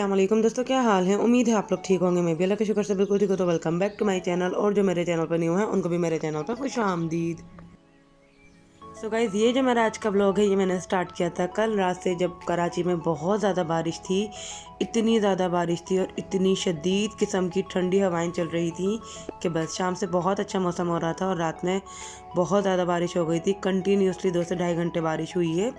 अस्सलाम वालेकुम दोस्तों, क्या हाल है। उम्मीद है आप लोग ठीक होंगे। मैं भी अल्लाह के शुक्र से बिल्कुल ठीक हूँ। तो welcome back to my channel. और जो मेरे चैनल पर न्यू है उनको भी मेरे चैनल पर खुश आमदीद। सो गाइज़, ये जो मेरा आज का ब्लॉग है ये मैंने स्टार्ट किया था कल रात से, जब कराची में बहुत ज़्यादा बारिश थी। इतनी ज़्यादा बारिश थी और इतनी शदीद किस्म की ठंडी हवाएं चल रही थी कि बस शाम से बहुत अच्छा मौसम हो रहा था और रात में बहुत ज़्यादा बारिश हो गई थी। कंटिन्यूसली 2 से ढाई घंटे बारिश हुई है,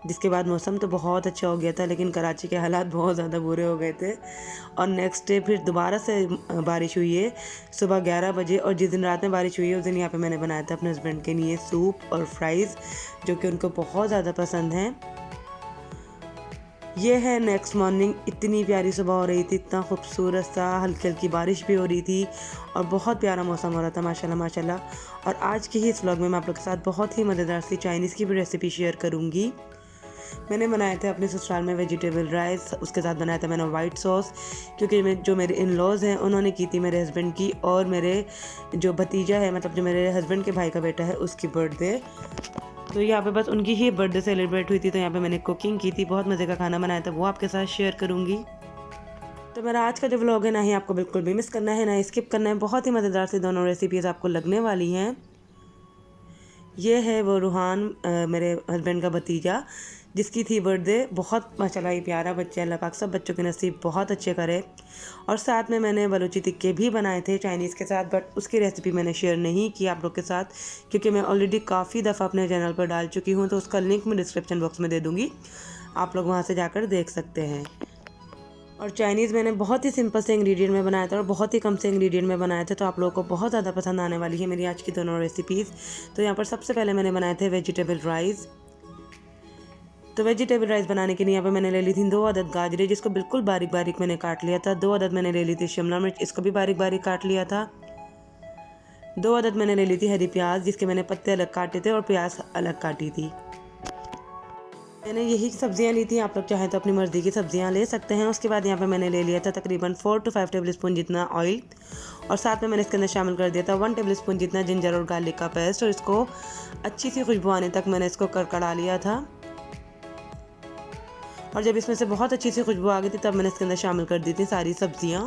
जिसके बाद मौसम तो बहुत अच्छा हो गया था, लेकिन कराची के हालात बहुत ज़्यादा बुरे हो गए थे। और नेक्स्ट डे फिर दोबारा से बारिश हुई है सुबह 11 बजे। और जिस दिन रात में बारिश हुई है उस दिन यहाँ पे मैंने बनाया था अपने हस्बैंड के लिए सूप और फ्राइज़, जो कि उनको बहुत ज़्यादा पसंद हैं। ये है नेक्स्ट मॉर्निंग। इतनी प्यारी सुबह हो रही थी, इतना खूबसूरत सा, हल्की हल्की बारिश भी हो रही थी और बहुत प्यारा मौसम हो रहा था, माशाल्लाह माशाल्लाह। और आज के ही इस व्लॉग में मैं आप लोग के साथ बहुत ही मज़ेदार सी चाइनीज़ की भी रेसिपी शेयर करूँगी। मैंने बनाए थे अपने ससुराल में वेजिटेबल राइस, उसके साथ बनाया था मैंने वाइट सॉस, क्योंकि जो मेरे इन लॉज हैं उन्होंने की थी मेरे हस्बैंड की, और मेरे जो भतीजा है, मतलब जो मेरे हस्बैंड के भाई का बेटा है, उसकी बर्थडे। तो यहाँ पे बस उनकी ही बर्थडे सेलिब्रेट हुई थी, तो यहाँ पे मैंने कुकिंग की थी, बहुत मज़े का खाना बनाया था, वो आपके साथ शेयर करूँगी। तो मेरा आज का जो व्लॉग है ना ही आपको बिल्कुल भी मिस करना है ना स्किप करना है। बहुत ही मज़ेदार सी दोनों रेसिपीज़ आपको लगने वाली हैं। ये है वो रूहान, मेरे हस्बैंड का भतीजा, जिसकी थी बर्थडे। बहुत माशाल्लाह ये प्यारा बच्चा है, अल्लाह पाक सब बच्चों के नसीब बहुत अच्छे करे। और साथ में मैंने बलूची टिक्के भी बनाए थे चाइनीज़ के साथ, बट उसकी रेसिपी मैंने शेयर नहीं की आप लोग के साथ, क्योंकि मैं ऑलरेडी काफ़ी दफ़ा अपने चैनल पर डाल चुकी हूँ। तो उसका लिंक मैं डिस्क्रिप्शन बॉक्स में दे दूँगी, आप लोग वहाँ से जाकर देख सकते हैं। और चाइनीज़ मैंने बहुत ही सिंपल से इंग्रेडिएंट में बनाया था और बहुत ही कम से इंग्रेडिएंट में बनाए थे, तो आप लोगों को बहुत ज़्यादा पसंद आने वाली है मेरी आज की दोनों रेसिपीज़। तो यहाँ पर सबसे पहले मैंने बनाए थे वेजिटेबल राइस। तो वेजिटेबल राइस बनाने के लिए यहाँ पे मैंने ले ली थी 2 अदद गाजरें, जिसको बिल्कुल बारीक बारीक मैंने काट लिया था। 2 अदद मैंने ले ली थी शिमला मिर्च, इसको भी बारीक बारीक काट लिया था। 2 अदद मैंने ले ली थी हरी प्याज, जिसके मैंने पत्ते अलग काटे थे और प्याज अलग काटी थी। मैंने यही सब्जियां ली थी, आप लोग चाहें तो अपनी मर्ज़ी की सब्जियां ले सकते हैं। उसके बाद यहाँ पे मैंने ले लिया था तकरीबन 4 to 5 टेबल स्पून जितना ऑयल, और साथ में मैंने इसके अंदर शामिल कर दिया था 1 टेबल स्पून जितना जिंजर और गार्लिक का पेस्ट, और इसको अच्छी सी खुशबू आने तक मैंने इसको कड़कड़ा लिया था। और जब इसमें से बहुत अच्छी सी खुशबू आ गई थी तब मैंने इसके अंदर शामिल कर दी थी सारी सब्जियाँ।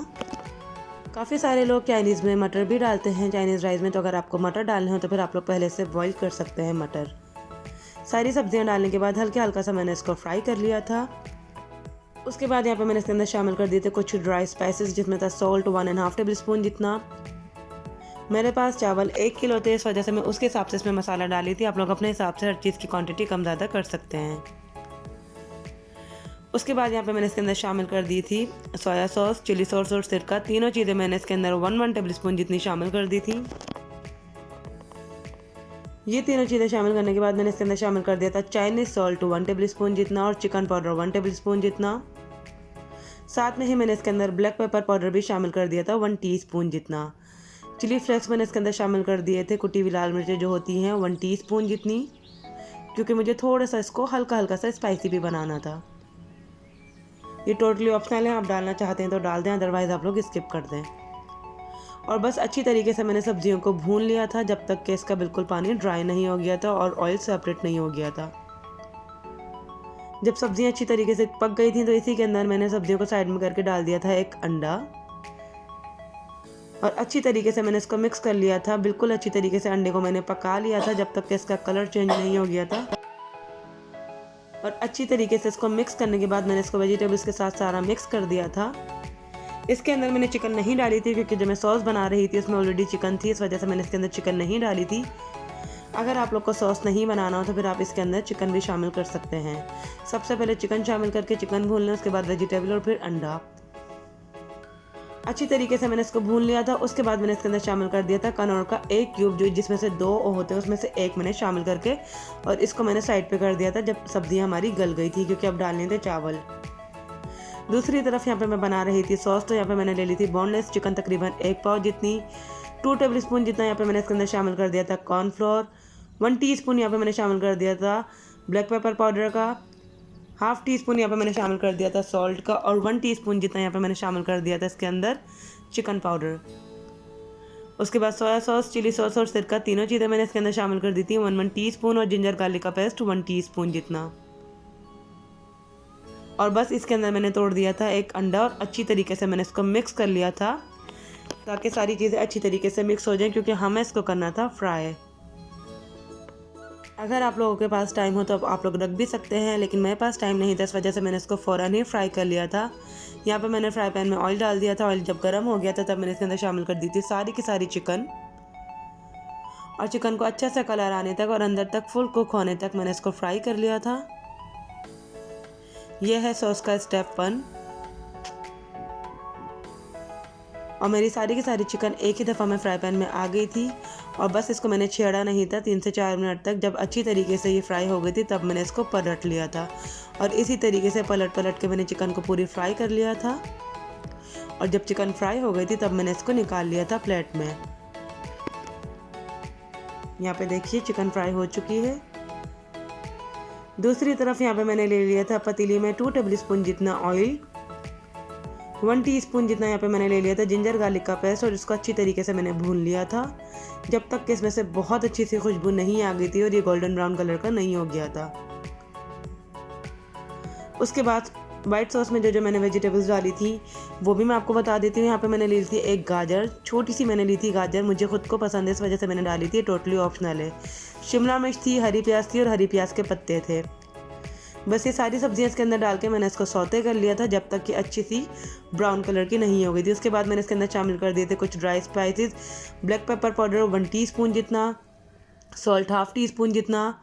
काफ़ी सारे लोग चाइनीज़ में मटर भी डालते हैं चाइनीज़ राइस में, तो अगर आपको मटर डालने हो तो फिर आप लोग पहले से बॉईल कर सकते हैं मटर। सारी सब्जियां डालने के बाद हल्का सा मैंने इसको फ्राई कर लिया था। उसके बाद यहाँ पे मैंने इसके अंदर शामिल कर दिए थे कुछ ड्राई स्पाइसेस, जिसमें था सॉल्ट 1.5 टेबल स्पून जितना। मेरे पास चावल 1 किलो थे, इस वजह से मैं उसके हिसाब से इसमें मसाला डाली थी। आप लोग अपने हिसाब से हर चीज़ की क्वांटिटी कम ज़्यादा कर सकते हैं। उसके बाद यहाँ पे मैंने इसके अंदर शामिल कर दी थी सोया सॉस, चिली सॉस और सिरका। तीनों चीज़ें मैंने इसके अंदर 1 टेबल स्पून जितनी शामिल कर दी थी। ये तीनों चीज़ें शामिल करने के बाद मैंने इसके अंदर शामिल कर दिया था चाइनीज़ सॉल्ट 1 टेबल स्पून जितना और चिकन पाउडर 1 टेबल स्पून जितना। साथ में ही मैंने इसके अंदर ब्लैक पेपर पाउडर भी शामिल कर दिया था 1 टीस्पून जितना। चिली फ्लेक्स मैंने इसके अंदर शामिल कर दिए थे कुटी हुई लाल मिर्चें जो होती हैं 1 टीस्पून जितनी, क्योंकि मुझे थोड़ा सा इसको हल्का हल्का सा स्पाइसी भी बनाना था। ये टोटली ऑप्शनल है, आप डालना चाहते हैं तो डाल दें, अदरवाइज़ आप लोग स्किप कर दें। और बस अच्छी तरीके से मैंने सब्जियों को भून लिया था जब तक कि इसका बिल्कुल पानी ड्राई नहीं हो गया था और ऑयल सेपरेट नहीं हो गया था। जब सब्जियां अच्छी तरीके से पक गई थी तो इसी के अंदर मैंने सब्जियों को साइड में करके डाल दिया था एक अंडा, और अच्छी तरीके से मैंने इसको मिक्स कर लिया था। बिल्कुल अच्छी तरीके से अंडे को मैंने पका लिया था जब तक कि इसका कलर चेंज नहीं हो गया था। और अच्छी तरीके से इसको मिक्स करने के बाद मैंने इसको वेजिटेबल्स के साथ सारा मिक्स कर दिया था। इसके अंदर मैंने चिकन नहीं डाली थी, क्योंकि जो मैं सॉस बना रही थी उसमें ऑलरेडी चिकन थी, इस वजह से मैंने इसके अंदर चिकन नहीं डाली थी। अगर आप लोग को सॉस नहीं बनाना हो तो फिर आप इसके अंदर चिकन भी शामिल कर सकते हैं। सबसे पहले चिकन शामिल करके चिकन भून लें, उसके बाद वेजिटेबल और फिर अंडा। अच्छी तरीके से मैंने इसको भून लिया था। उसके बाद मैंने इसके अंदर शामिल कर दिया था कनौर का 1 क्यूब, जो जिसमें से 2 होते हैं उसमें से 1 मैंने शामिल करके, और इसको मैंने साइड पे कर दिया था जब सब्जियां हमारी गल गई थी, क्योंकि अब डालने थे चावल। दूसरी तरफ यहाँ पे मैं बना रही थी सॉस, तो यहाँ पे मैंने ले ली थी बोनलेस चिकन तकरीबन 1 पाव जितनी। 2 टेबल स्पून जितना यहाँ पे मैंने इसके अंदर शामिल कर दिया था कॉर्नफ्लोर। 1 टीस्पून यहाँ पे मैंने शामिल कर दिया था ब्लैक पेपर पाउडर का। हाफ टी स्पून यहाँ पे मैंने शामिल कर दिया था सॉल्ट का, और 1 टीस्पून जितना यहाँ पे मैंने शामिल कर दिया था इसके अंदर चिकन पाउडर। उसके बाद सोया सॉस, चिली सॉस और सिरका, तीनों चीज़ें मैंने इसके अंदर शामिल कर दी थी 1 टीस्पून, और जिंजर गार्लिक का पेस्ट 1 टीस्पून जितना। और बस इसके अंदर मैंने तोड़ दिया था एक अंडा और अच्छी तरीके से मैंने इसको मिक्स कर लिया था ताकि सारी चीज़ें अच्छी तरीके से मिक्स हो जाएं, क्योंकि हमें इसको करना था फ्राई। अगर आप लोगों के पास टाइम हो तो आप लोग रख भी सकते हैं, लेकिन मेरे पास टाइम नहीं था, इस वजह से मैंने इसको फ़ौरन ही फ्राई कर लिया था। यहाँ पे मैंने फ्राई पैन में ऑयल डाल दिया था। ऑयल जब गर्म हो गया था तब मैंने इसके अंदर शामिल कर दी थी सारी की सारी चिकन, और चिकन को अच्छे से कलर आने तक और अंदर तक फुल कुक होने तक मैंने इसको फ्राई कर लिया था। यह है सॉस का स्टेप 1। और मेरी सारी की सारी चिकन एक ही दफ़ा में फ्राई पैन में आ गई थी, और बस इसको मैंने छेड़ा नहीं था। 3 से 4 मिनट तक जब अच्छी तरीके से ये फ्राई हो गई थी तब मैंने इसको पलट लिया था, और इसी तरीके से पलट पलट के मैंने चिकन को पूरी फ्राई कर लिया था। और जब चिकन फ्राई हो गई थी तब मैंने इसको निकाल लिया था प्लेट में। यहाँ पे देखिए चिकन फ्राई हो चुकी है। दूसरी तरफ यहाँ पे मैंने ले लिया था पतीली में 2 टेबल स्पून जितना ऑयल, 1 टीस्पून जितना यहाँ पे मैंने ले लिया था जिंजर गार्लिक का पेस्ट, और इसको अच्छी तरीके से मैंने भून लिया था जब तक कि इसमें से बहुत अच्छी सी खुशबू नहीं आ गई थी और ये गोल्डन ब्राउन कलर का नहीं हो गया था। उसके बाद वाइट सॉस में जो मैंने वेजिटेबल्स डाली थी वो भी मैं आपको बता देती हूँ। यहाँ पे मैंने ली थी एक गाजर, छोटी सी मैंने ली थी गाजर, मुझे खुद को पसंद है इस वजह से मैंने डाली थी, टोटली ऑप्शनल है। शिमला मिर्च थी, हरी प्याज थी और हरी प्याज के पत्ते थे। बस ये सारी सब्जियां इसके अंदर डाल के मैंने इसको सौते कर लिया था जब तक कि अच्छी सी ब्राउन कलर की नहीं हो गई थी। उसके बाद मैंने इसके अंदर शामिल कर दिए थे कुछ dry spices, black pepper powder 1 teaspoon जितना, सॉल्ट 1/2 टीस्पून जितना,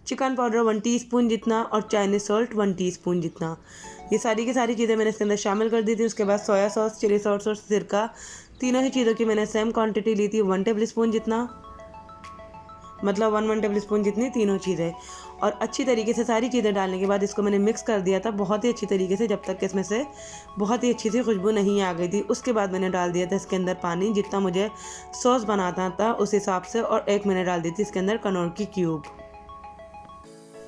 चिकन पाउडर 1 टीस्पून जितना और चाइनीज़ सॉल्ट 1 टीस्पून जितना। ये सारी की सारी चीज़ें मैंने इसके अंदर शामिल कर दी थी। उसके बाद सोया सॉस, चिली सॉस और सिरका, तीनों ही चीज़ों की मैंने सेम क्वांटिटी ली थी, 1 टेबल स्पून जितना, मतलब 1 टेबल स्पून जितनी तीनों चीज़ें। और अच्छी तरीके से सारी चीज़ें डालने के बाद इसको मैंने मिक्स कर दिया था बहुत ही अच्छी तरीके से जब तक कि इसमें से बहुत ही अच्छी सी खुशबू नहीं आ गई थी। उसके बाद मैंने डाल दिया था इसके अंदर पानी, जितना मुझे सॉस बनाना था उस हिसाब से, और एक मैंने डाल दी थी इसके अंदर कनौर की क्यूब।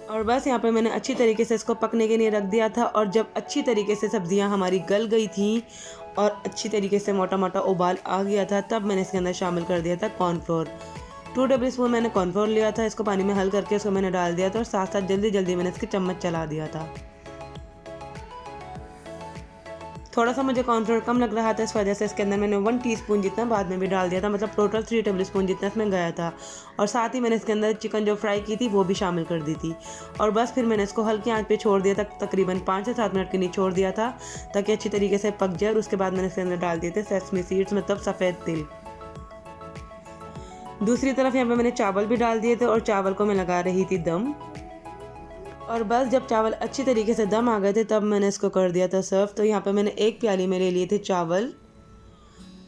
और बस यहाँ पे मैंने अच्छी तरीके से इसको पकने के लिए रख दिया था। और जब अच्छी तरीके से सब्जियाँ हमारी गल गई थी और अच्छी तरीके से मोटा मोटा उबाल आ गया था तब मैंने इसके अंदर शामिल कर दिया था कॉर्नफ्लोर। 2 टेबल स्पून मैंने कॉर्नफ्लोर लिया था, इसको पानी में हल करके इसको मैंने डाल दिया था और साथ साथ जल्दी जल्दी मैंने इसके चम्मच चला दिया था। थोड़ा सा मुझे कॉर्नफ्लोर कम लग रहा था, इस वजह से इसके अंदर मैंने 1 टीस्पून जितना बाद में भी डाल दिया था, मतलब टोटल 3 टेबल स्पून जितना इसमें गया था। और साथ ही मैंने इसके अंदर चिकन जो फ्राई की थी वो भी शामिल कर दी थी। और बस फिर मैंने इसको हल्की आंच पे छोड़ दिया था, तकरीबन 5 से 7 मिनट के लिए छोड़ दिया था ताकि अच्छी तरीके से पक जाए। और उसके बाद मैंने इसके अंदर डाल दिए थे सेसमी सीड्स, मतलब सफ़ेद तिल। दूसरी तरफ यहाँ पे मैंने चावल भी डाल दिए थे और चावल को मैं लगा रही थी दम। और बस जब चावल अच्छी तरीके से दम आ गए थे तब मैंने इसको कर दिया था सर्व। तो यहाँ पे मैंने एक प्याली में ले लिए थे चावल,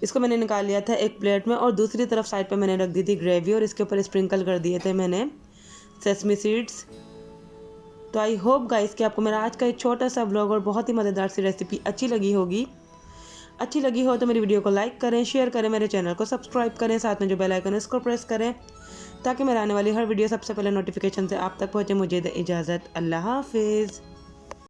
इसको मैंने निकाल लिया था एक प्लेट में, और दूसरी तरफ साइड पे मैंने रख दी थी ग्रेवी और इसके ऊपर स्प्रिंकल कर दिए थे मैंने सेसमी सीड्स। तो आई होप गाइस कि आपको मेरा आज का एक छोटा सा व्लॉग और बहुत ही मज़ेदार सी रेसिपी अच्छी लगी होगी। अच्छी लगी हो तो मेरी वीडियो को लाइक करें, शेयर करें, मेरे चैनल को सब्सक्राइब करें, साथ में जो बेल आइकन है उसको प्रेस करें ताकि मेरे आने वाली हर वीडियो सबसे पहले नोटिफिकेशन से आप तक पहुँचे। मुझे दे इजाज़त, अल्लाह हाफिज़।